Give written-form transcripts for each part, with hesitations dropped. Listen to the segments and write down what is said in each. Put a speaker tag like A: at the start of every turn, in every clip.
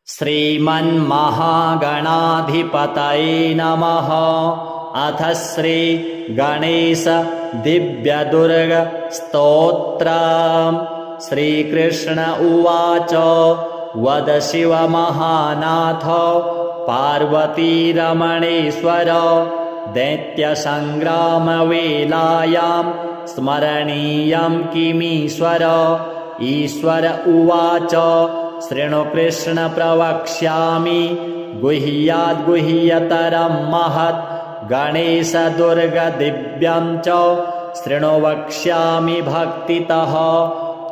A: श्रीमन्महागणाधिपतये नमः। अथ श्री गणेश दिव्यदुर्ग स्तोत्रम्। श्रीकृष्ण उवाच वद शिव महानाथ पार्वतीरमणेश्वर दैत्यसङ्ग्रामवेलायां स्मरणीयं किमीश्वर। ईश्वर उवाच शृणु कृष्ण प्रवक्ष्यामि गुह्याद्गुह्यतरं महत्। गणेश दुर्ग दिव्यं च शृणु वक्ष्यामि भक्तितः।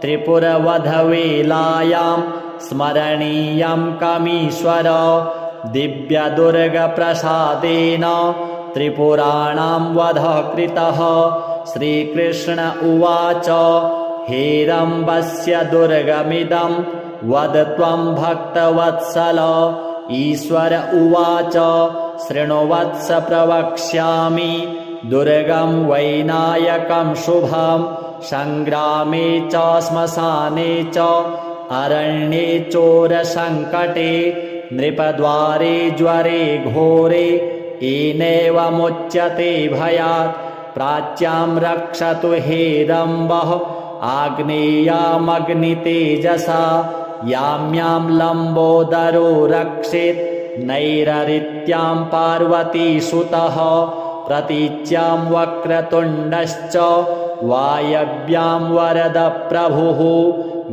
A: त्रिपुरवधवेलायां स्मरणीयं कमीश्वर। दिव्यदुर्गप्रसादेन त्रिपुराणां वधः कृतः। श्रीकृष्ण उवाच हेरम्बस्य दुर्गमिदं वद त्वं भक्तवत्सल। ईश्वर उवाच शृणु वत्स प्रवक्ष्यामि दुर्गं वैनायकं शुभं। सङ्ग्रामे च श्मशाने च अरण्ये चोरसङ्कटे नृपद्वारे ज्वरे घोरे येनैव मुच्यते भयात्। प्राच्यां रक्षतु हेरम्बः आग्नेयामग्नितेजसा। याम्यां लम्बोदरो रक्षेत् नैररित्यां पार्वतीसुतः। प्रतीच्यां वक्रतुण्डश्च वायव्यां वरदप्रभुः।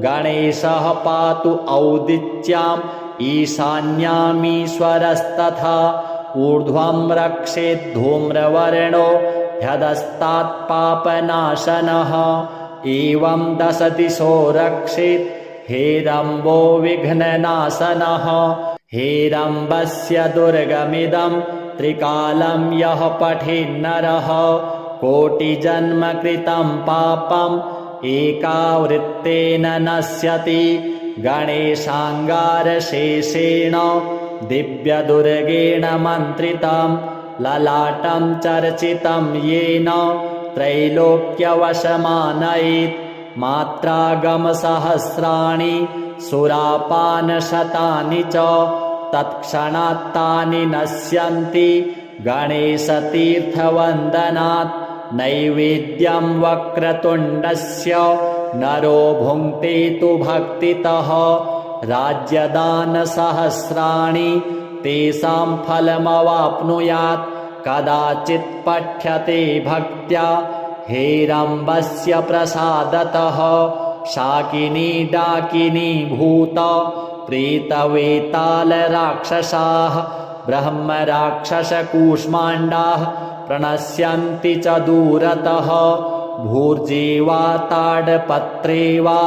A: गणेशः पातु औदिच्यां ईशान्यामीश्वरस्तथा। ऊर्ध्वं रक्षेत् धूम्रवर्णो ह्यधस्तात् पापनाशनः। एवं दश दिशो रक्षेत् हेरम्बो विघ्ननाशनः। हेरम्बस्य दुर्गमिदं त्रिकालं यः पठेन्नरः कोटिजन्म कृतं पापम् एकावृत्तेन नश्यति। गणेशाङ्गारशेषेण दिव्यदुर्गेण मन्त्रितं ललाटं चर्चितं येन त्रैलोक्यवशमानयेत्। मात्रागमसहस्राणि सुरापानशतानि च तत्क्षणात् तानि नश्यन्ति गणेशतीर्थवन्दनात्। नैवेद्यं वक्रतुण्डस्य नरो भुङ्क्ते तु भक्तितः। राज्यदानसहस्राणि तेषां फलमवाप्नुयात्। कदाचित् पठ्यते भक्त्या हेरम्बस्य प्रसादतः। शाकिनी डाकिनी भूत प्रेतवेतालराक्षसाः ब्रह्मराक्षसकूष्माण्डाः प्रणश्यन्ति च दूरतः। भूर्जेवा ताडपत्रे वा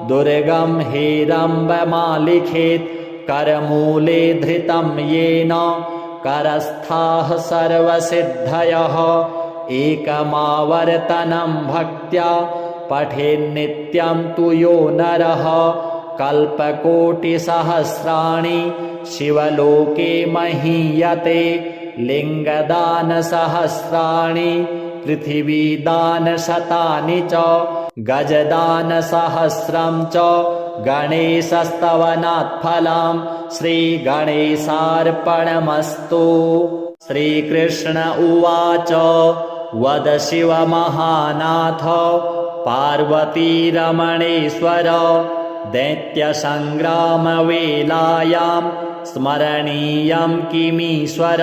A: दुर्गं हेरम्बमालिखेत्। करमूले धृतं येन करस्थाः सर्वसिद्धयः। एकमावर्तनं भक्त्या पठेन्नित्यं तु यो नरः। कल्पकोटिसहस्राणि शिवलोके महीयते। लिङ्गदानसहस्राणि पृथिवीदानशतानि च गजदानसहस्रं च गणेशस्तवनात् फलं। श्रीगणेशार्पणमस्तु। श्रीकृष्ण उवाच वद शिव महानाथ पार्वतीरमणेश्वर दैत्यसङ्ग्रामवेलायां स्मरणीयं किमीश्वर।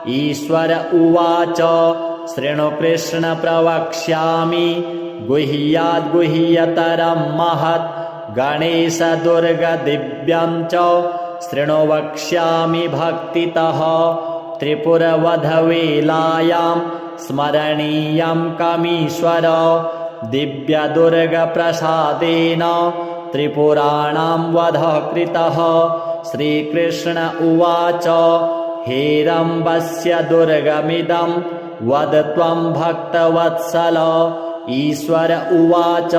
A: ईश्वर उवाच शृणु कृष्ण प्रवक्ष्यामि गुह्याद्गुह्यतरं महत्। गणेश दुर्ग दिव्यं च शृणु वक्ष्यामि भक्तितः। त्रिपुरवधवेलायां स्मरणीयं कमीश्वर। दिव्यदुर्गप्रसादेन त्रिपुराणां वधः कृतः। श्रीकृष्ण उवाच हेरम्बस्य दुर्गमिदं वद त्वं भक्तवत्सल। ईश्वर उवाच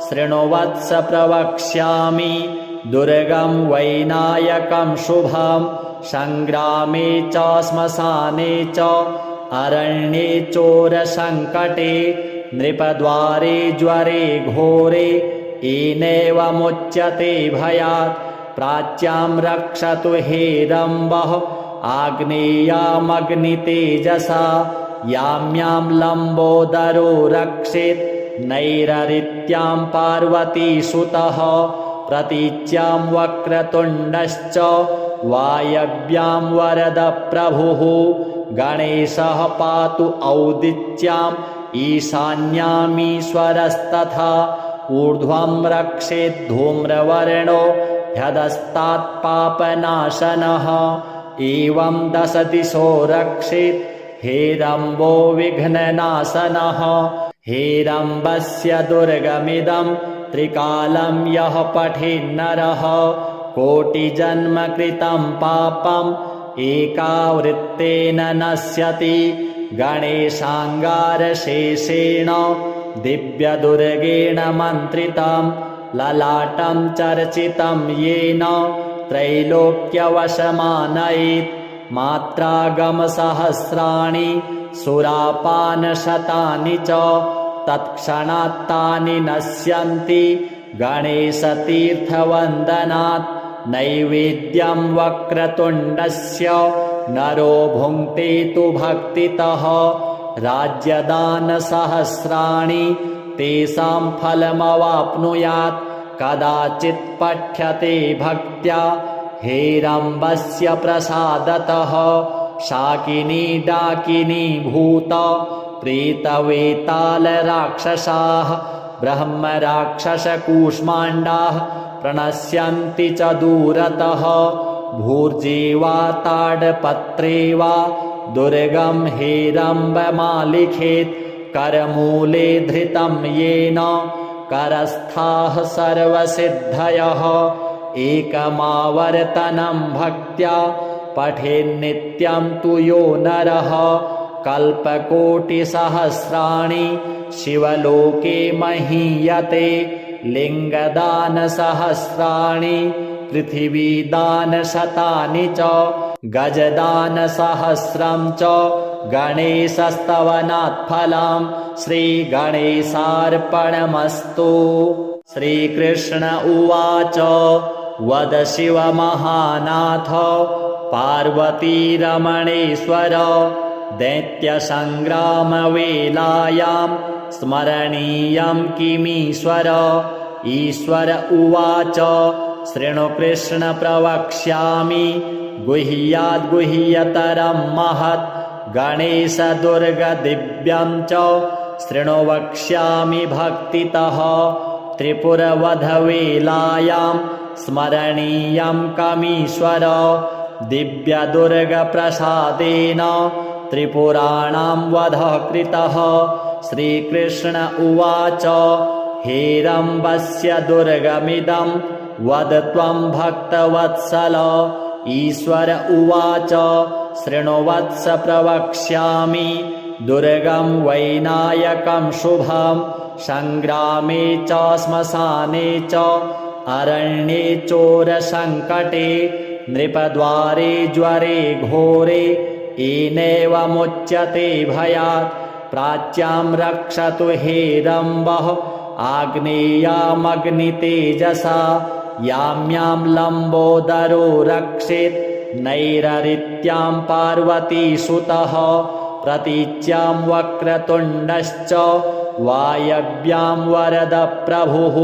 A: शृणु वत्स प्रवक्ष्यामि दुर्गं वैनायकं शुभं। सङ्ग्रामे च श्मशाने च अरण्ये चोरसङ्कटे नृपद्वारे ज्वरे घोरे येनैव मुच्यते भयात्। प्राच्यां रक्षतु हेरम्बः आग्नेयामग्नितेजसा याम्यां लम्बोदरो रक्षेत् नैररित्यां पार्वतीसुतः प्रतीच्यां वक्रतुण्डश्च वायव्यां वरदप्रभुः गणेशः पातु औदिच्याम् ईशान्यामीश्वरस्तथा ऊर्ध्वं रक्षेत् धूम्रवर्णो ह्यधस्तात्पापनाशनः एवं 10 दिशो रक्षेत् हेरम्बो विघ्ननाशनः हेरम्बस्य दुर्गमिदं त्रिकालं यः पठेन्नरः कोटिजन्मकृतं पापम् एकावृत्तेन नश्यति गणेशाङ्गारशेषेण दिव्यदुर्गेण मन्त्रितं ललाटं चर्चितं येन त्रैलोक्यवशमानयेत् मात्रागमसहस्राणि सुरापानशतानि च तत्क्षणात्तानि नश्यन्ति गणेशतीर्थवन्दनात् नैवेद्यं वक्रतुण्डस्य नरो भुङ्क्ते तु भक्तितः राज्यदानसहस्राणि तेषां फलमवाप्नुयात् कदाचित् पठ्यते भक्त्या हेरम्बस्य प्रसादतः शाकिनी डाकिनी भूत प्रेतवेतालराक्षसाः ब्रह्मराक्षसकूष्माण्डाः प्रणश्यन्ति च दूरतः भूर्जे वा ताडपत्रे वा दुर्गं हेरम्बमालिखेत् करमूले धृतं येन करस्थाः सर्वसिद्धयः एकमावर्तनं भक्त्या पठेन्नित्यं तु यो नरः कल्पकोटिसहस्राणि शिवलोके महीयते लिङ्गदानसहस्राणि पृथिवीदानशतानि च गजदानसहस्रं च गणेशस्तवनात् फलं श्रीगणेशार्पणमस्तु। श्रीकृष्ण उवाच वद शिवमहानाथ पार्वतीरमणेश्वर दैत्यसङ्ग्रामवेलायां स्मरणीयं किमीश्वर। ईश्वर उवाच शृणु कृष्ण प्रवक्ष्यामि गुह्याद्गुह्यतरं महत् गणेशदुर्गदिव्यं च शृणु वक्ष्यामि भक्तितः। त्रिपुरवधवेलायां स्मरणीयं कमीश्वर दिव्यदुर्गप्रसादेन त्रिपुराणां वधः कृतः। श्रीकृष्ण उवाच हेरम्बस्य दुर्गमिदं वद त्वं भक्तवत्सल। ईश्वर उवाच शृणु वत्स प्रवक्ष्यामि दुर्गं वैनायकं शुभं संग्रामे च श्मशाने च अरण्ये चोरसङ्कटे नृपद्वारे ज्वरे घोरे येनैव मुच्यते भयात्। प्राच्यां रक्षतु हेरम्बः आग्नेयामग्नितेजसा याम्यां लम्बोदरो रक्षेत् नैररित्यां पार्वतीसुतः प्रतीच्यां वक्रतुण्डश्च वायव्यां वरदप्रभुः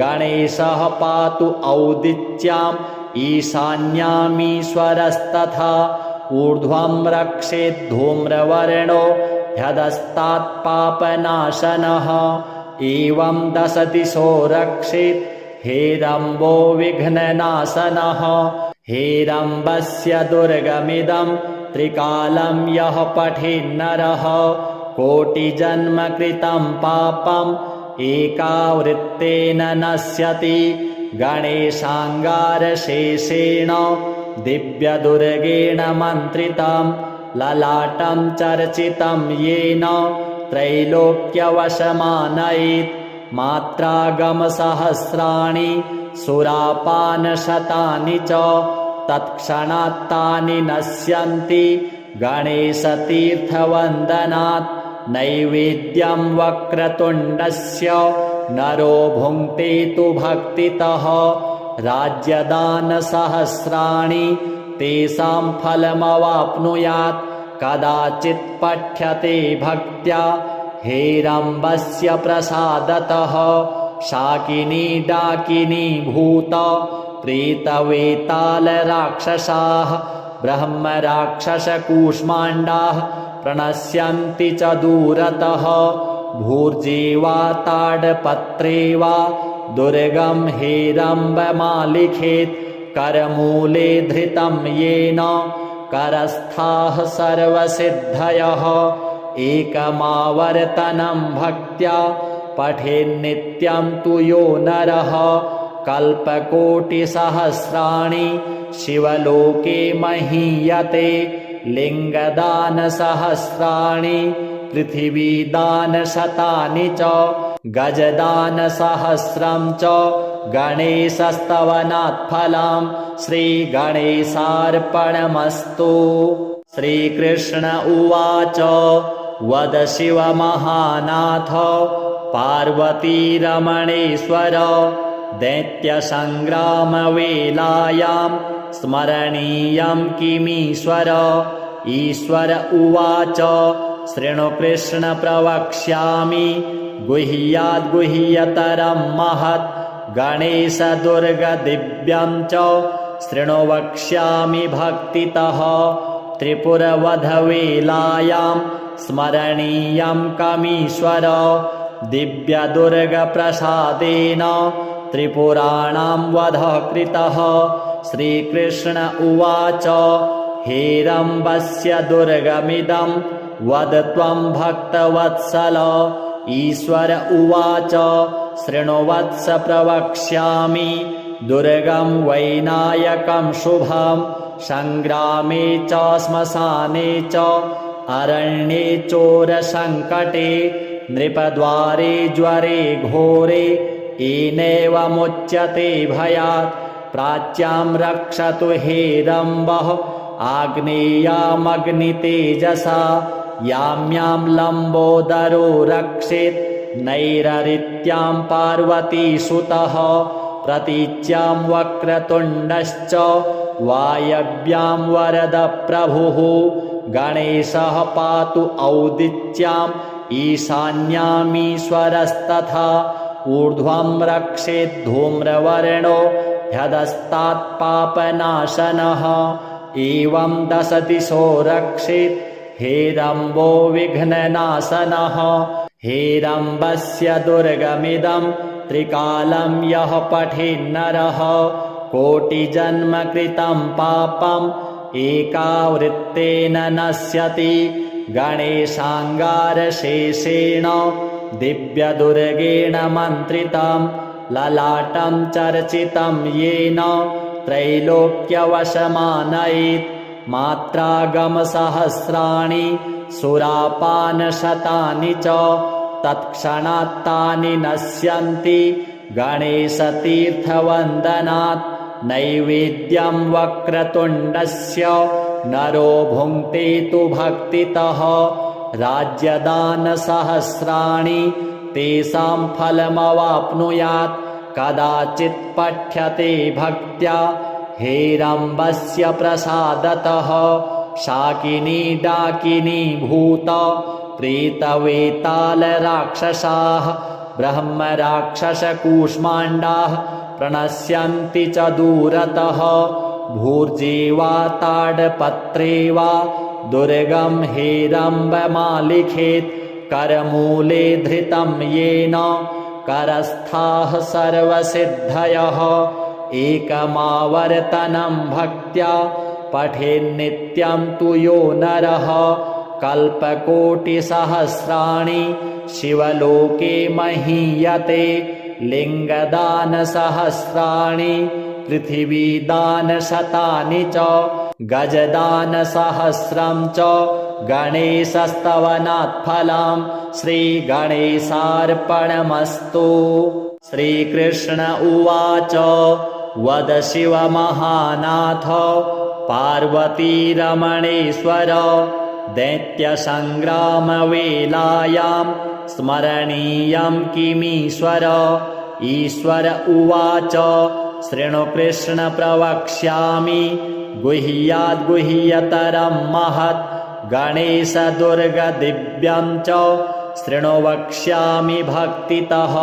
A: गणेशः पातु औदिच्याम् ईशान्यामीश्वरस्तथा ऊर्ध्वं रक्षेत् धूम्रवर्णो ह्यधस्तात्पापनाशनः एवं 10 दिशो रक्षेत् हेरम्बो विघ्ननाशनः। हेरम्बस्य दुर्गमिदं त्रिकालं यः पठेन्नरः कोटिजन्मकृतं पापम् एकावृत्तेन नश्यति गणेशाङ्गारशेषेण दिव्यदुर्गेण मन्त्रितं ललाटं चर्चितं येन त्रैलोक्यवशमानयेत् मात्रागमसहस्राणि सुरापानशतानि च तत्क्षणात्तानि नश्यन्ति गणेशतीर्थवन्दनात् नैवेद्यं वक्रतुण्डस्य नरो भुङ्क्ते तु भक्तितः राज्यदानसहस्राणि तेषां फलमवाप्नुयात् कदाचित् पठ्यते भक्त्या हेरम्बस्य प्रसादतः शाकिनी डाकिनी भूत प्रेतवेतालराक्षसाः ब्रह्मराक्षसकूष्माण्डाः प्रणश्यन्ति च दूरतः भूर्जेवा ताडपत्रे वा दुर्गं हेरम्बमालिखेत् करमूले धृतं येन करस्थाः सर्वसिद्धयः एकमावर्तनं भक्त्या पठेन्नित्यं तु यो नरः कल्पकोटिसहस्राणि शिवलोके महीयते लिङ्गदानसहस्राणि पृथिवीदानशतानि च गजदानसहस्रं च गणेशस्तवनात्फलं श्रीगणेशार्पणमस्तु। श्रीकृष्ण उवाच वद शिवमहानाथ पार्वतीरमणेश्वर दैत्यसङ्ग्रामवेलायां स्मरणीयं किमीश्वर। ईश्वर उवाच शृणु कृष्ण प्रवक्ष्यामि गुह्याद्गुह्यतरं महत् गणेशदुर्गदिव्यं च शृणु वक्ष्यामि भक्तितः। त्रिपुरवधवेलायां स्मरणीयं कमीश्वर दिव्यदुर्गप्रसादेन त्रिपुराणां वधः कृतः। श्रीकृष्ण उवाच हेरम्बस्य दुर्गमिदं वद त्वं भक्तवत्सल। ईश्वर उवाच शृणु वत्स प्रवक्ष्यामि दुर्गं वैनायकं शुभं संग्रामे च श्मशाने च अरण्ये चोरसङ्कटे नृपद्वारे ज्वरे घोरे येनैव मुच्यते भयात्। प्राच्यां रक्षतु हेरम्बः आग्नेयामग्नितेजसा याम्यां लम्बोदरो रक्षेत् नैररित्यां पार्वतीसुतः। प्रतीच्यां वक्रतुण्डश्च वायव्यां वरदप्रभुः गणेशः पातु औदिच्याम् ईशान्यामीश्वरस्तथा। ऊर्ध्वं रक्षेत् धूम्रवर्णो ह्यधस्तात् पापनाशनः। एवं 10 दिशो रक्षेत् हेरम्बो विघ्ननाशनः। हेरम्बस्य दुर्गमिदं त्रिकालं यः पठेन्नरः कोटिजन्म कृतं पापम् एकावृत्तेन नश्यति। गणेशाङ्गारशेषेण दिव्यदुर्गेण मन्त्रितं ललाटं चर्चितं येन त्रैलोक्यवशमानयेत्। मात्रागमसहस्राणि सुरापानशतानि च तत्क्षणात् तानि नश्यन्ति गणेशतीर्थवन्दनात्। नैवेद्यं वक्रतुण्डस्य नरो भुङ्क्ते तु भक्तितः। राज्यदानसहस्राणि तेषां फलमवाप्नुयात् कदाचित् पठ्यते भक्त्या हेरम्बस्य प्रसादतः। शाकिनी डाकिनी भूत प्रेतवेतालराक्षसाः ब्रह्मराक्षसकूष्माण्डाः प्रणश्यन्ति च दूरतः। भूर्जेवा ताडपत्रे वा दुर्गं हेरम्बमालिखेत् करमूले धृतं येन करस्थाः सर्वसिद्धयः। एकमावर्तनं भक्त्या पठेन्नित्यं तु यो नरः कल्पकोटिसहस्राणि शिवलोके महीयते लिङ्गदानसहस्राणि पृथिवीदानशतानि च गजदानसहस्रं च गणेशस्तवनात्फलं श्रीगणेशार्पणमस्तु। श्रीकृष्ण उवाच वद शिवमहानाथ पार्वतीरमणेश्वर दैत्यसङ्ग्रामवेलायां स्मरणीयं किमीश्वर। ईश्वर उवाच शृणु कृष्ण प्रवक्ष्यामि गुह्याद्गुह्यतरं महत् गणेश दुर्गदिव्यं च शृणु वक्ष्यामि भक्तितः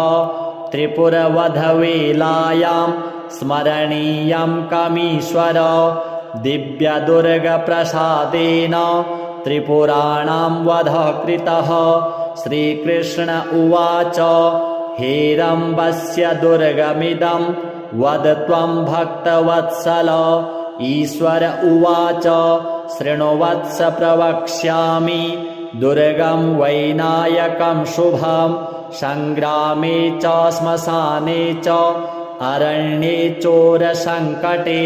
A: त्रिपुरवधवेलायां स्मरणीयं कमीश्वर दिव्यदुर्गप्रसादेन त्रिपुराणां वधः कृतः। श्रीकृष्ण उवाच हेरम्बस्य दुर्गमिदं वद त्वं भक्तवत्सल। ईश्वर उवाच शृणु वत्स प्रवक्ष्यामि दुर्गं वैनायकं शुभं संग्रामे च श्मशाने च अरण्ये चोरसङ्कटे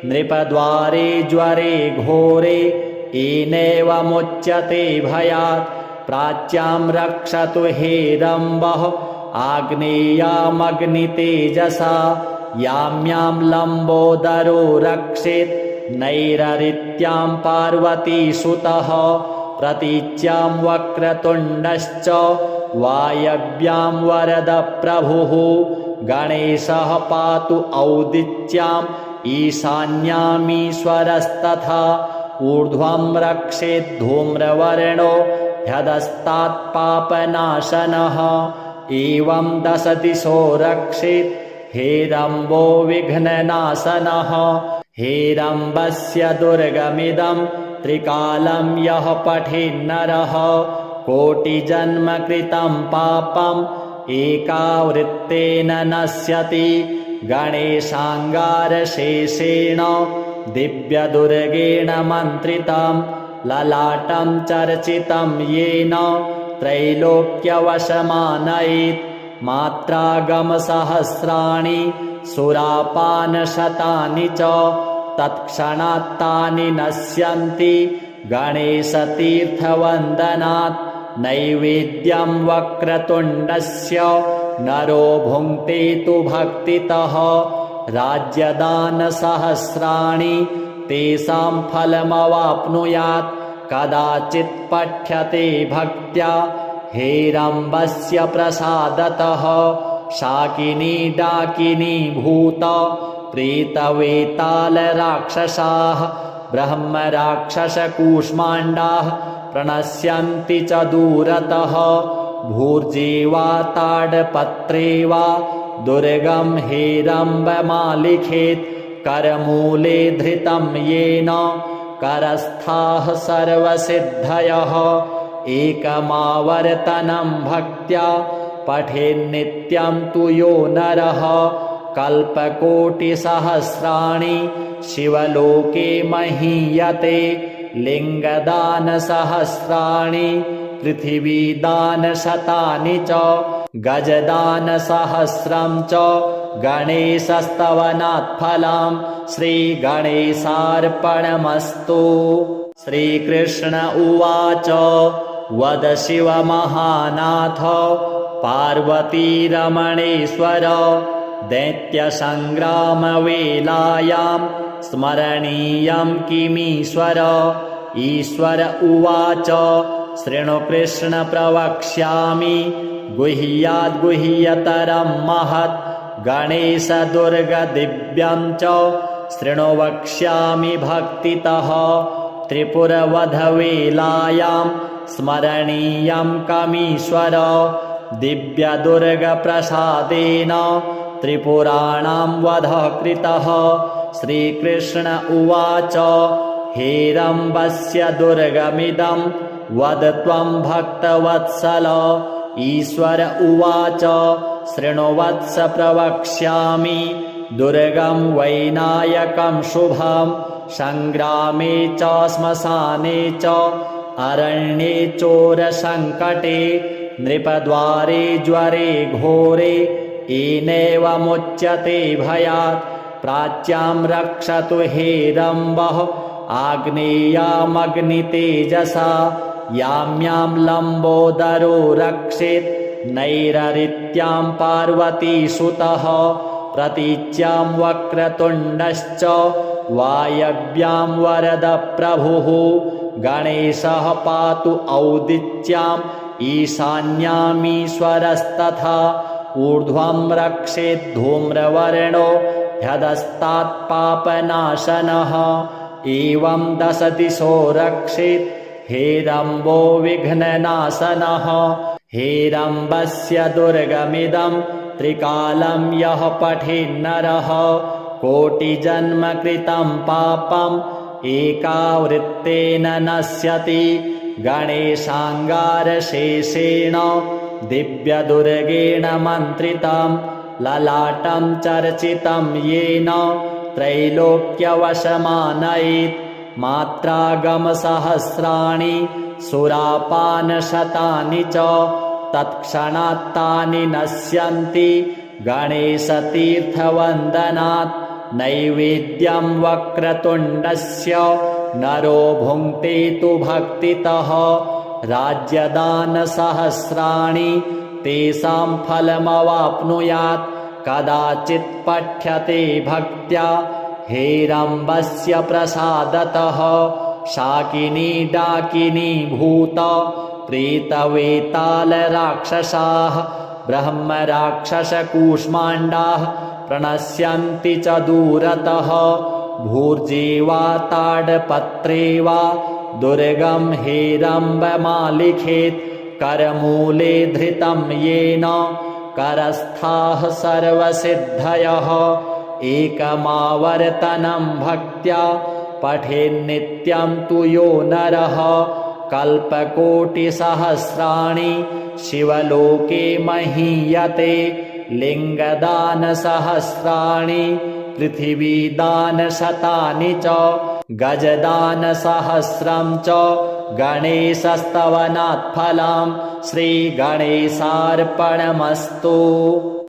A: नृपद्वारे ज्वरे घोरे येनैव मुच्यते भयात्। प्राच्यां रक्षतु हेरम्बः आग्नेयामग्नितेजसा याम्यां लम्बोदरो रक्षेत् नैररित्यां पार्वतीसुतः। प्रतीच्यां वक्रतुण्डश्च वायव्यां वरदप्रभुः गणेशः पातु औदिच्यां ईशान्यामीश्वरस्तथा। ऊर्ध्वं रक्षेत् धूम्रवर्णो ह्यधस्तात् पापनाशनः एवं 10 दिशो रक्षेत् हेरम्बो विघ्ननाशनः। हेरम्बस्य दुर्गमिदं त्रिकालं यः पठेन्नरः कोटिजन्म कृतं पापम् एकावृत्तेन नश्यति। गणेशाङ्गारशेषेण दिव्यदुर्गेण मन्त्रितं ललाटं चर्चितं येन त्रैलोक्यवशमानयेत्। मात्रागमसहस्राणि सुरापानशतानि च तत्क्षणात्तानि नश्यन्ति गणेशतीर्थवन्दनात्। नैवेद्यं वक्रतुण्डस्य नरो भुङ्क्ते तु भक्तितः। राज्यदानसहस्राणि तेषां फलमवाप्नुयात्। कदाचित् पठ्यते भक्त्या हेरम्बस्य प्रसादतः। शाकिनी डाकिनी भूत प्रेतवेतालराक्षसाः ब्रह्मराक्षसकूष्माण्डाः प्रणश्यन्ति च दूरतः। भूर्जेवा ताडपत्रे वा दुर्गं हेरम्बमालिखेत्। करमूले धृतं येन करस्थाः सर्वसिद्धयः। एकमावर्तनं भक्त्या पठेन्नित्यं तु यो नरः कल्पकोटिसहस्राणि शिवलोके महीयते। लिङ्गदानसहस्राणि पृथिवीदानशतानि च गजदानसहस्रं च गणेशस्तवनात्फलं। श्रीगणेशार्पणमस्तु। श्रीकृष्ण उवाच वद शिवमहानाथ पार्वतीरमणेश्वर दैत्यसङ्ग्रामवेलायां स्मरणीयं किमीश्वर। ईश्वर उवाच शृणु कृष्ण प्रवक्ष्यामि गुह्याद्गुह्यतरं महत् गणेश दुर्गदिव्यं च शृणु वक्ष्यामि भक्तितः। त्रिपुरवधवेलायां स्मरणीयं कमीश्वर दिव्यदुर्गप्रसादेन त्रिपुराणां वधः कृतः। श्रीकृष्ण उवाच हेरम्बस्य दुर्गमिदं वद त्वं भक्तवत्सल। ईश्वर उवाच शृणु वत्स प्रवक्ष्यामि दुर्गं वैनायकं शुभं संग्रामे च श्मशाने च अरण्ये चोरसङ्कटे नृपद्वारे ज्वरे घोरे येनैव मुच्यते भयात्। प्राच्यां रक्षतु हेरम्बः आग्नेयामग्नितेजसा याम्यां लम्बोदरो रक्षेत् नैररित्यां पार्वतीसुतः। प्रतीच्यां वक्रतुण्डश्च वायव्यां वरदप्रभुः गणेशः पातु औदिच्याम् ईशान्यामीश्वरस्तथा। ऊर्ध्वं रक्षेत् धूम्रवर्णो ह्यदस्तात्पापनाशनः एवं 10 दिशो रक्षेत् हेरम्बो विघ्ननाशनः हेरम्बस्य दुर्गमिदं त्रिकालं यः पठेन्नरः कोटिजन्म कृतं पापम् एकावृत्तेन नश्यति गणेशाङ्गारशेषेण दिव्यदुर्गेण मन्त्रितं ललाटं चर्चितं येन त्रैलोक्यवशमानयेत् मात्रागमसहस्राणि सुरापानशतानि च तत्क्षणात्तानि नश्यन्ति गणेशतीर्थवन्दनात् नैवेद्यं वक्रतुण्डस्य नरो भुङ्क्ते तु भक्तितः राज्यदानसहस्राणि तेषां फलमवाप्नुयात् कदाचित् पठ्यते भक्त्या हेरम्बस्य प्रसादतः शाकिनी डाकिनी भूत प्रेतवेतालराक्षसाः ब्रह्मराक्षसकूष्माण्डाः प्रणश्यन्ति च दूरतः भूर्जेवा ताडपत्रे वा दुर्गं हेरम्बमालिखेत् करमूले धृतं येन करस्थाः सर्वसिद्धयः एकमावर्तनं भक्त्या पठेन्नित्यं तु यो नरः कल्पकोटिसहस्राणि शिवलोके महीयते लिङ्गदानसहस्राणि पृथिवीदानशतानि च गजदानसहस्रं च गणेशस्तवनात् फलं श्रीगणेशार्पणमस्तु।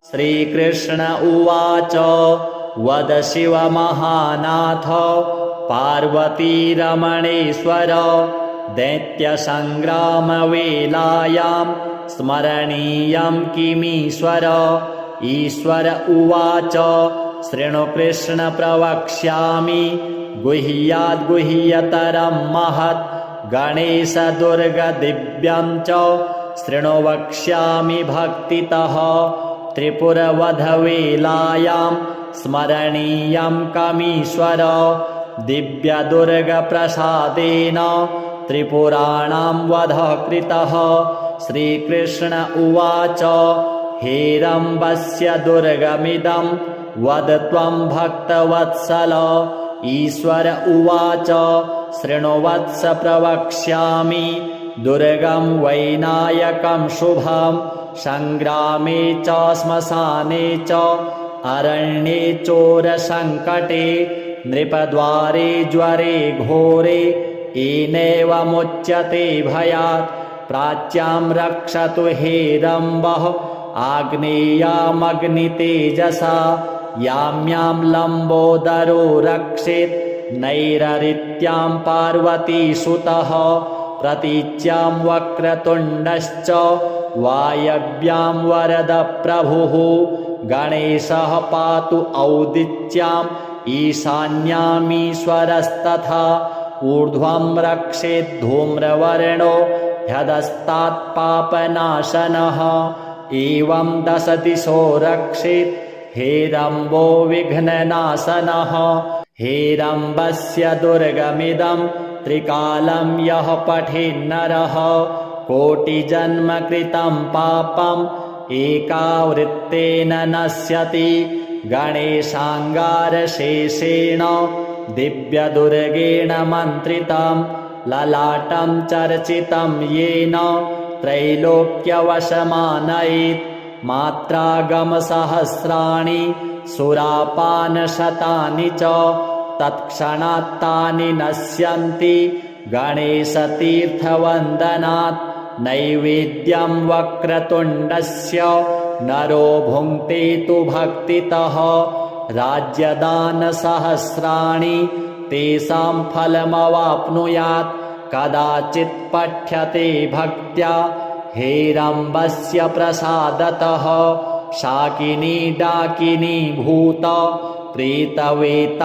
A: श्रीकृष्ण उवाच वद शिवमहानाथ पार्वतीरमणेश्वर दैत्यसङ्ग्रामवेलायां स्मरणीयं किमीश्वर। ईश्वर उवाच शृणु कृष्ण प्रवक्ष्यामि गुह्याद्गुह्यतरं महत् गणेशदुर्गदिव्यं च शृणु वक्ष्यामि भक्तितः। त्रिपुरवधवेलायां स्मरणीयं कमीश्वर दिव्यदुर्गप्रसादेन त्रिपुराणां वधः कृतः। श्रीकृष्ण उवाच हेरम्बस्य दुर्गमिदं वद त्वं भक्तवत्सल। ईश्वर उवाच शृणु वत्स प्रवक्ष्यामि दुर्गं वैनायकं शुभं संग्रामे च श्मशाने च अरण्ये चोरसङ्कटे नृपद्वारे ज्वरे घोरे येनैव मुच्यते भयात्। प्राच्यां रक्षतु हेरम्बः आग्नेयामग्नितेजसा याम्यां लम्बोदरो रक्षेत् नैररित्यां पार्वतीसुतः। प्रतीच्यां वक्रतुण्डश्च वायव्यां वरदप्रभुः गणेशः पातु औदिच्याम् ईशान्यामीश्वरस्तथा। ऊर्ध्वं रक्षेत् धूम्रवर्णो ह्यदस्तात्पापनाशनः एवं 10 दिशो रक्षेत् हेरम्बो विघ्ननाशनः। हेरम्बस्य दुर्गमिदं त्रिकालं यः पठेन्नरः कोटिजन्म कृतं पापम् एकावृत्तेन नश्यति गणेशाङ्गारशेषेण दिव्यदुर्गेण मन्त्रितं ललाटं चर्चितं येन त्रैलोक्यवशमानयेत् मात्रागमसहस्राणि सुरापानशतानि च तत्क्षणात्तानि नश्यन्ति गणेशतीर्थवन्दनात्। नैवेद्यं वक्रतुण्डस्य नरो भुङ्क्ते तु भक्तितः राज्यदानसहस्राणि तेषां फलमवाप्नुयात् कदाचित् पठ्यते भक्त्या हेरम्बस्य प्रसादतः। शाकिनी डाकिनी भूत प्रेतवेतालराक्षसाः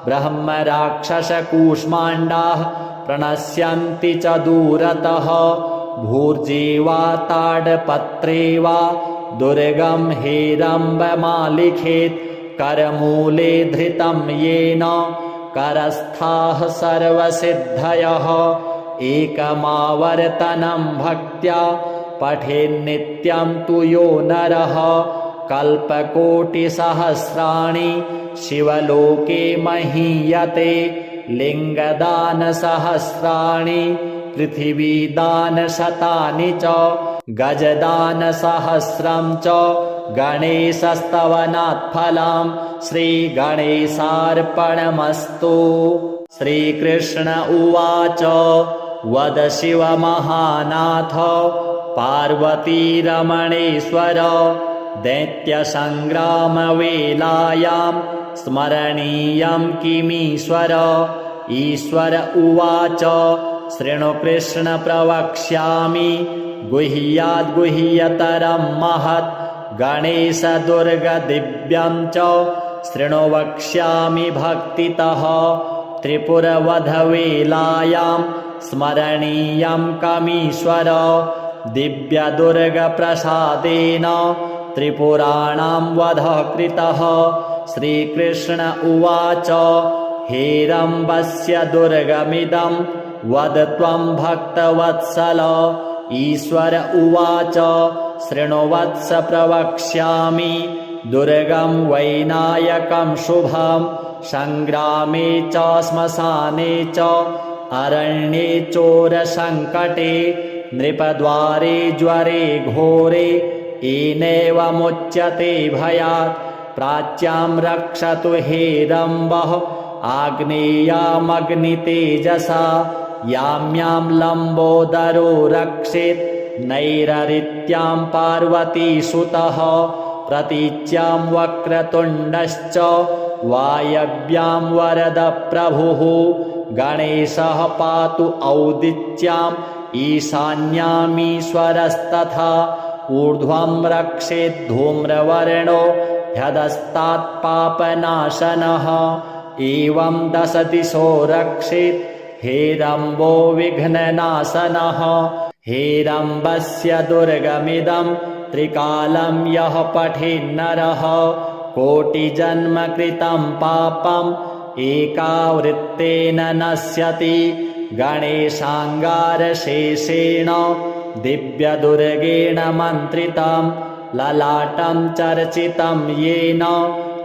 A: ब्रह्मराक्षसकूष्माण्डाः प्रणश्यन्ति च दूरतः। भूर्जेवा ताडपत्रे वा दुर्गं हेरम्बमालिखेत् करमूले धृतं येन करस्थाः सर्वसिद्धयः एकमावर्तनं भक्त्या पठेन्नित्यं तु यो नरः कल्पकोटिसहस्राणि शिवलोके महीयते लिङ्गदानसहस्राणि पृथिवीदानशतानि च गजदानसहस्रं च गणेशस्तवनात्फलं श्रीगणेशार्पणमस्तु। श्रीकृष्ण उवाच वद शिवमहानाथ पार्वतीरमणेश्वर दैत्यसङ्ग्रामवेलायां स्मरणीयं किमीश्वर। ईश्वर उवाच शृणु कृष्ण प्रवक्ष्यामि गुह्याद्गुह्यतरं महत् गणेशदुर्गदिव्यं च शृणु वक्ष्यामि भक्तितः। त्रिपुरवधवेलायां स्मरणीयं कमीश्वर दिव्यदुर्गप्रसादेन त्रिपुराणां वधः कृतः। श्रीकृष्ण उवाच हेरम्बस्य दुर्गमिदं वद त्वं भक्तवत्सल। ईश्वर उवाच शृणु वत्स प्रवक्ष्यामि दुर्गं वैनायकं शुभं सङ्ग्रामे च श्मशाने च अरण्ये चोरसङ्कटे नृपद्वारे ज्वरे घोरे येनैव मुच्यते भयात्। प्राच्यां रक्षतु हेरम्बः आग्नेयामग्नितेजसा याम्यां लम्बोदरो रक्षेत् नैररित्यां पार्वतीसुतः। प्रतीच्यां वक्रतुण्डश्च वायव्यां वरदप्रभुः गणेशः पातु औदिच्याम् ईशान्यामीश्वरस्तथा। ऊर्ध्वं रक्षेत् धूम्रवर्णो ह्यधस्तात् पापनाशनः एवं 10 दिशो रक्षेत् हेरम्बो विघ्ननाशनः। हेरम्बस्य दुर्गमिदं त्रिकालं यः पठेन्नरः कोटिजन्म कृतं पापम् एकावृत्तेन नश्यति। गणेशाङ्गारशेषेण दिव्यदुर्गेण मन्त्रितं ललाटं चर्चितं येन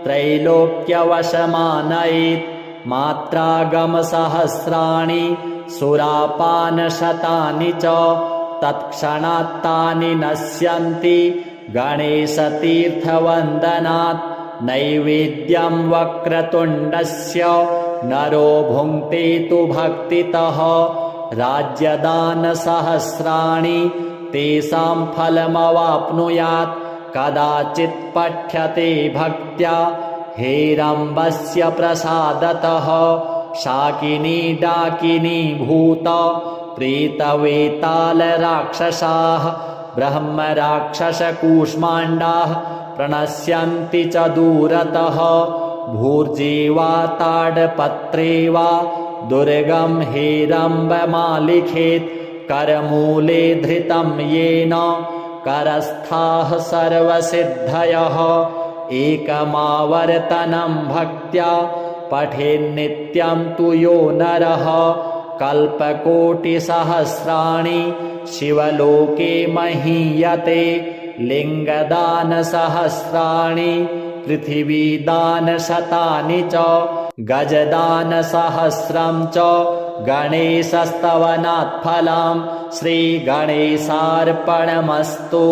A: त्रैलोक्यवशमानयेत्। मात्रागमसहस्राणि सुरापानशतानि च तत्क्षणात् तानि नश्यन्ति गणेशतीर्थवन्दनात्। नैवेद्यं वक्रतुण्डस्य नरो भुङ्क्ते तु भक्तितः। राज्यदानसहस्राणि तेषां फलमवाप्नुयात् कदाचित् पठ्यते भक्त्या हेरम्बस्य प्रसादतः। शाकिनी डाकिनी भूत प्रेतवेतालराक्षसाः ब्रह्मराक्षसकूष्माण्डाः प्रणश्यन्ति च दूरतः। भूर्जे वा ताडपत्रे वा दुर्गं हेरम्बमालिखेत् करमूले धृतं येन करस्थाः सर्वसिद्धयः एकमावर्तनं भक्त्या पठेन्नित्यं तु यो नरः कल्पकोटिसहस्राणि शिवलोके महीयते लिङ्गदानसहस्राणि पृथिवीदानशतानि च गजदानसहस्रं च गणेशस्तवनात्फलं श्रीगणेशार्पणमस्तु।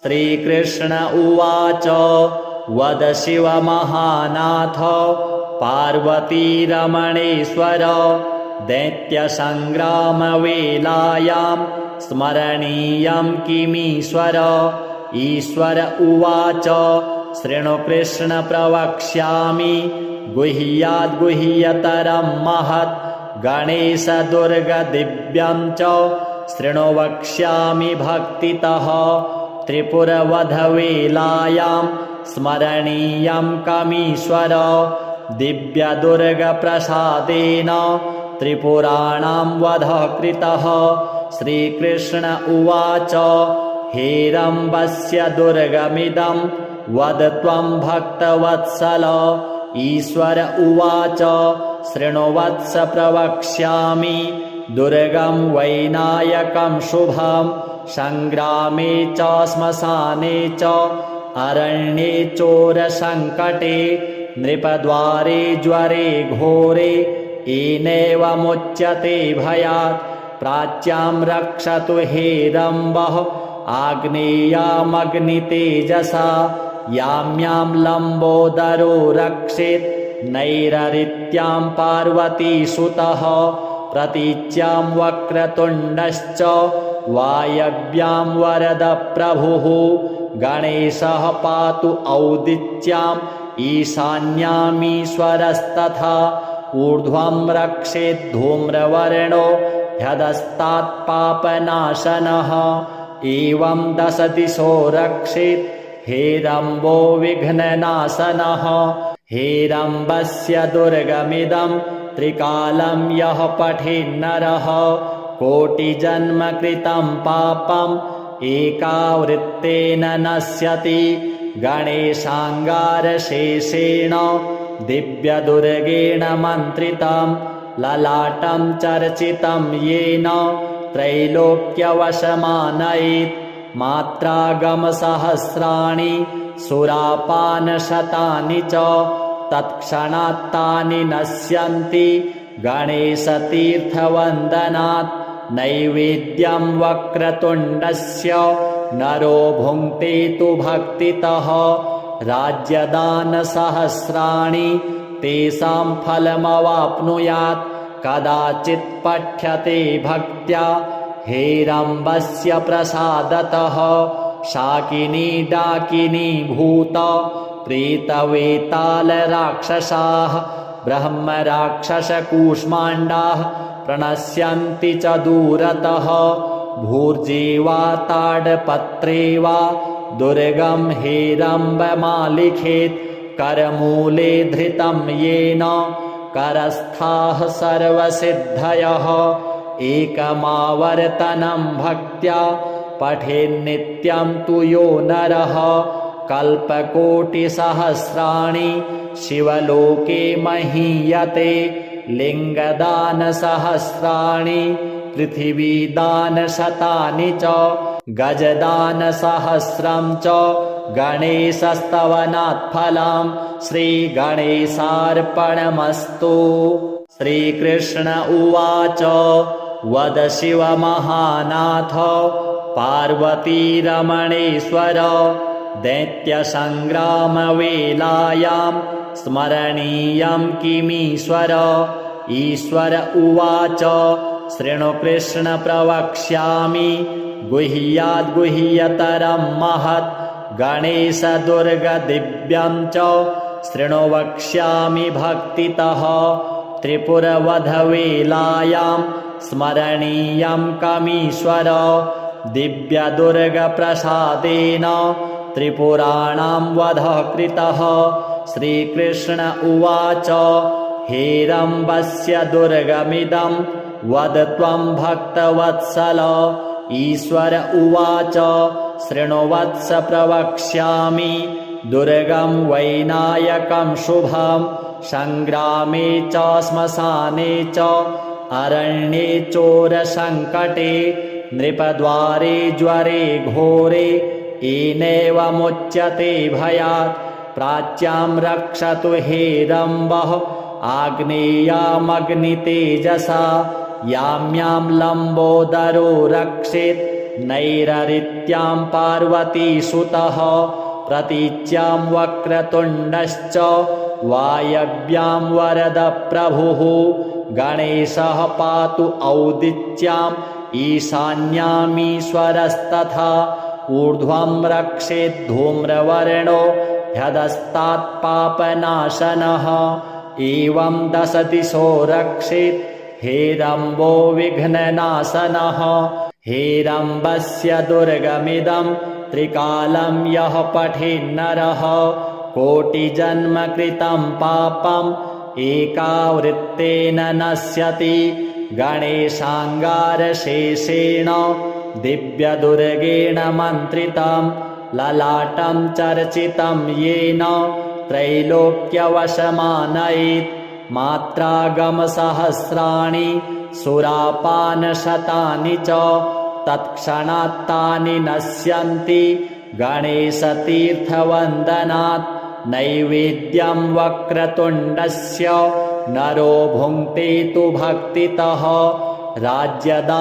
A: श्रीकृष्ण उवाच वद शिवमहानाथ पार्वतीरमणेश्वर दैत्यसङ्ग्रामवेलायां स्मरणीयं किमीश्वर। ईश्वर उवाच शृणु कृष्ण प्रवक्ष्यामि गुह्याद्गुह्यतरं महत् गणेशदुर्गदिव्यं च शृणु वक्ष्यामि भक्तितः। त्रिपुरवधवेलायां स्मरणीयं कमीश्वर दिव्यदुर्गप्रसादेन त्रिपुराणां वधः कृतः। श्रीकृष्ण उवाच हेरम्बस्य दुर्गमिदं वद त्वं भक्तवत्सल। ईश्वर उवाच शृणु वत्स प्रवक्ष्यामि दुर्गं वैनायकं शुभं। संग्रामे च श्मशाने च अरण्ये चोरसङ्कटे नृपद्वारे ज्वरे घोरे येनैव मुच्यते भयात्। प्राच्यां रक्षतु हेरम्बः आग्नेयामग्नितेजसा याम्यां लम्बोदरो रक्षेत् नैररित्यां पार्वतीसुतः। प्रतीच्यां वक्रतुण्डश्च वायव्यां वरदप्रभुः गणेशः पातु औदिच्याम् ईशान्यामीश्वरस्तथा। ऊर्ध्वं रक्षेत् धूम्रवर्णो ह्यधस्तात्पापनाशनः एवं 10 दिशो रक्षेत् हेरम्बो विघ्ननाशनः। हेरम्बस्य दुर्गमिदं त्रिकालं यः पठेन्नरः कोटिजन्म कृतं पापम् एकावृत्तेन नश्यति। गणेशाङ्गारशेषेण दिव्यदुर्गेण मन्त्रितं ललाटं चर्चितं येन त्रैलोक्यवशमानयेत्। मात्रागमसहस्राणि सुरापानशतानि च तत्क्षणात्तानि नश्यन्ति गणेशतीर्थवन्दनात्। नैवेद्यं वक्रतुण्डस्य नरो भुङ्क्ते तु भक्तितः। राज्यदानसहस्राणि तेषां फलमवाप्नुयात्। कदाचित् पठ्यते भक्त्या हेरम्बस्य प्रसादतः। शाकिनी डाकिनी भूत प्रेतवेतालराक्षसाः ब्रह्मराक्षसकूष्माण्डाः प्रणश्यन्ति च दूरतः। भूर्जे वा ताडपत्रे वा दुर्गं हेरम्बमालिखेत्। करमूले धृतं येन करस्थाः सर्वसिद्धयः। एकमावर्तनं भक्त्या पठेन्नित्यं तु यो नरः। कल्पकोटिसहस्राणि शिवलोके महीयते। लिङ्गदानसहस्राणि पृथिवीदानशतानि च गजदानसहस्रं च गणेशस्तवनात्फलं। श्रीगणेशार्पणमस्तु। श्रीकृष्ण उवाच वद शिवमहानाथ पार्वतीरमणेश्वर दैत्यसङ्ग्रामवेलायां स्मरणीयं किमीश्वर। ईश्वर उवाच शृणु कृष्ण प्रवक्ष्यामि गुह्याद्गुह्यतरं महत्। गणेशदुर्गदिव्यं च शृणु वक्ष्यामि भक्तितः। त्रिपुरवधवेलायां स्मरणीयं कमीश्वर। दिव्यदुर्गप्रसादेन त्रिपुराणां वधः कृतः। श्रीकृष्ण उवाच हेरम्बस्य दुर्गमिदं वद त्वं भक्तवत्सल। ईश्वर उवाच शृणु वत्स प्रवक्ष्यामि दुर्गं वैनायकं शुभं। संग्रामे च श्मशाने च अरण्ये चोरसङ्कटे नृपद्वारे ज्वरे घोरे येनैव मुच्यते भयात्। प्राच्यां रक्षतु हेरम्बः आग्नेयामग्नितेजसा याम्यां लम्बोदरो रक्षेत् नैररित्यां पार्वतीसुतः। प्रतीच्यां वक्रतुण्डश्च वायव्यां वरदप्रभुः गणेशः पातु औदिच्याम् ईशान्यामीश्वरस्तथा। ऊर्ध्वं रक्षेत् धूम्रवर्णो ह्यधस्तात्पापनाशनः एवं 10 दिशो रक्षेत् हेरम्बो विघ्ननाशनः। हेरम्बस्य दुर्गमिदं त्रिकालं यः पठेन्नरः कोटिजन्म कृतं पापम् एकावृत्तेन नश्यति। गणेशाङ्गारशेषेण दिव्यदुर्गेण मन्त्रितं ललाटं चर्चितं येन त्रैलोक्यवशमानयेत् मात्रागमसहस्राणि सुरापानशतानि च तत्क्षणात्तानि नश्यन्ति गणेशतीर्थवन्दनात् नैवेद्यं वक्रतुण्डस्य नरो भुङ्क्ते तु भक्तितः राज्यदानसहस्राणि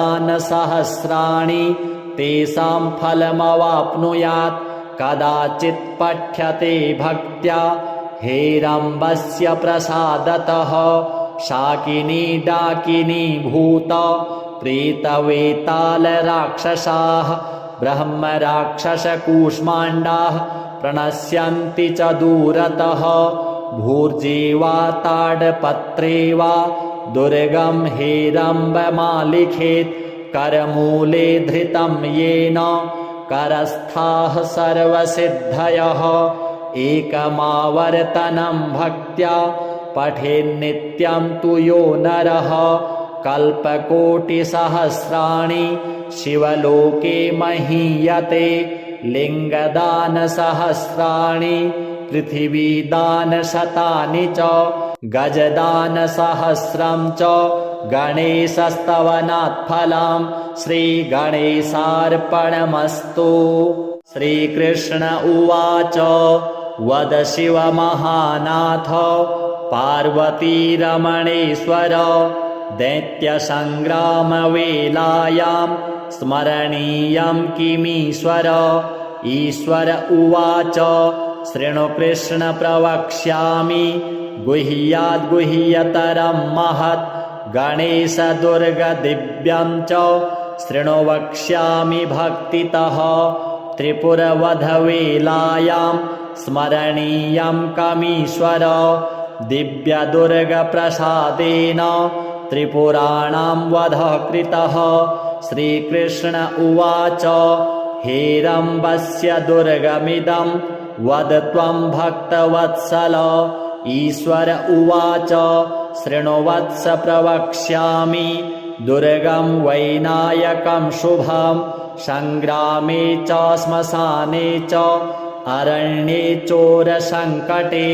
A: तेषां फलमवाप्नुयात् कदाचित् पठ्यते भक्त्या हेरम्बस्य प्रसादतः शाकिनी डाकिनी भूत प्रेतवेतालराक्षसाः ब्रह्मराक्षसकूष्माण्डाः प्रणश्यन्ति च दूरतः भूर्जेवा ताडपत्रे वा दुर्गं हेरम्बमालिखेत् करमूले धृतं येन करस्थाः सर्वसिद्धयः एकमावर्तनं भक्त्या पठेन्नित्यं तु यो नरः कल्पकोटिसहस्राणि शिवलोके महीयते लिङ्गदानसहस्राणि पृथिवीदानशतानि च गजदानसहस्रं च गणेशस्तवनात् फलं श्रीगणेशार्पणमस्तु। श्रीकृष्ण उवाच वद शिवमहानाथ पार्वतीरमणेश्वर दैत्यसङ्ग्रामवेलायां स्मरणीयं किमीश्वर। ईश्वर उवाच शृणु कृष्ण प्रवक्ष्यामि गुह्याद्गुह्यतरं महत् गणेशदुर्गदिव्यं च शृणु वक्ष्यामि भक्तितः त्रिपुरवधवेलायां स्मरणीयं कमीश्वर दिव्यदुर्गप्रसादेन त्रिपुराणां वधः कृतः। श्रीकृष्ण उवाच हेरम्बस्य दुर्गमिदं वद त्वं भक्तवत्सल। ईश्वर उवाच शृणु वत्स प्रवक्ष्यामि दुर्गं वैनायकं शुभं सङ्ग्रामे च श्मशाने च अरण्ये चोरसङ्कटे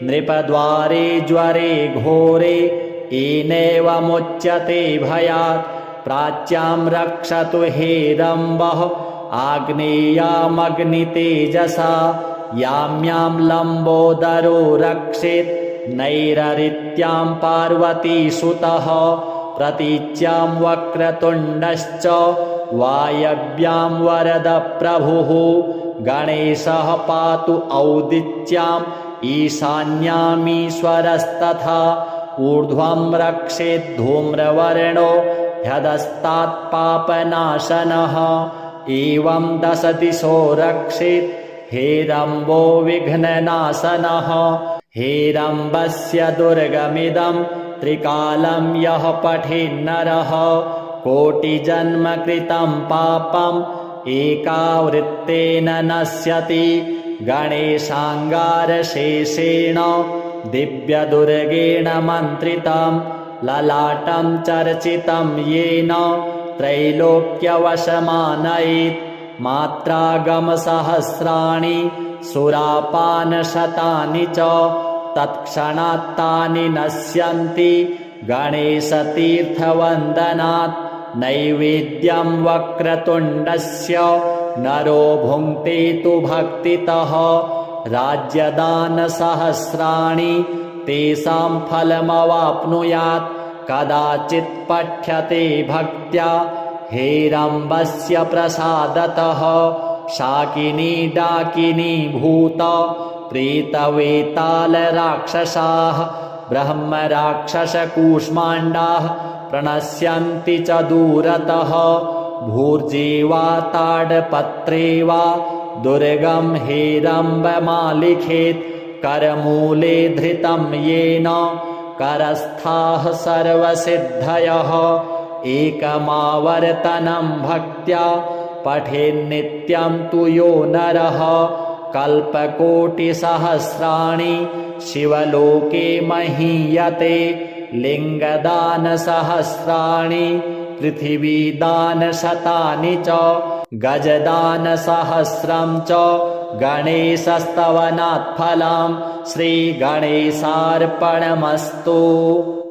A: नृपद्वारे ज्वरे घोरे येनैव मुच्यते भयात् प्राच्यां रक्षतु हेरम्बः आग्नेयामग्नितेजसा याम्यां लम्बोदरो रक्षेत् नैररित्यां पार्वतीसुतः प्रतीच्यां वक्रतुण्डश्च वायव्यां वरदप्रभुः गणेशः पातु औदिच्याम् ईशान्यामीश्वरस्तथा ऊर्ध्वं रक्षेत् धूम्रवर्णो ह्यधस्तात् पापनाशनः एवं 10 दिशो रक्षेत् हेरम्बो विघ्ननाशनः। हेरम्बस्य दुर्गमिदं त्रिकालं यः पठेन्नरः कोटिजन्म कृतं पापम् एकावृत्तेन नश्यति गणेशाङ्गारशेषेण दिव्यदुर्गेण मन्त्रितं ललाटं चर्चितं येन त्रैलोक्यवशमानयेत् मात्रागमसहस्राणि सुरापानशतानि च तत्क्षणात्तानि नश्यन्ति गणेशतीर्थवन्दनात् नैवेद्यं वक्रतुण्डस्य नरो भुङ्क्ते तु भक्तितः राज्यदानसहस्राणि तेषां फलमवाप्नुयात् कदाचित् पठ्यते भक्त्या हेरम्बस्य प्रसादतः शाकिनी डाकिनी भूत प्रेतवेतालराक्षसाः ब्रह्मराक्षसकूष्माण्डाः प्रणश्यन्ति च दूरतः भूर्जेवा ताडपत्रे वा दुर्गं हेरम्बमालिखेत् करमूले धृतं येन करस्थाः सर्वसिद्धयः एकमावर्तनं भक्त्या पठेन्नित्यं तु यो नरः कल्पकोटिसहस्राणि शिवलोके महीयते लिङ्गदानसहस्राणि पृथिवीदानशतानि च गजदानसहस्रं च गणेशस्तवनात् फलं श्रीगणेशार्पणमस्तु।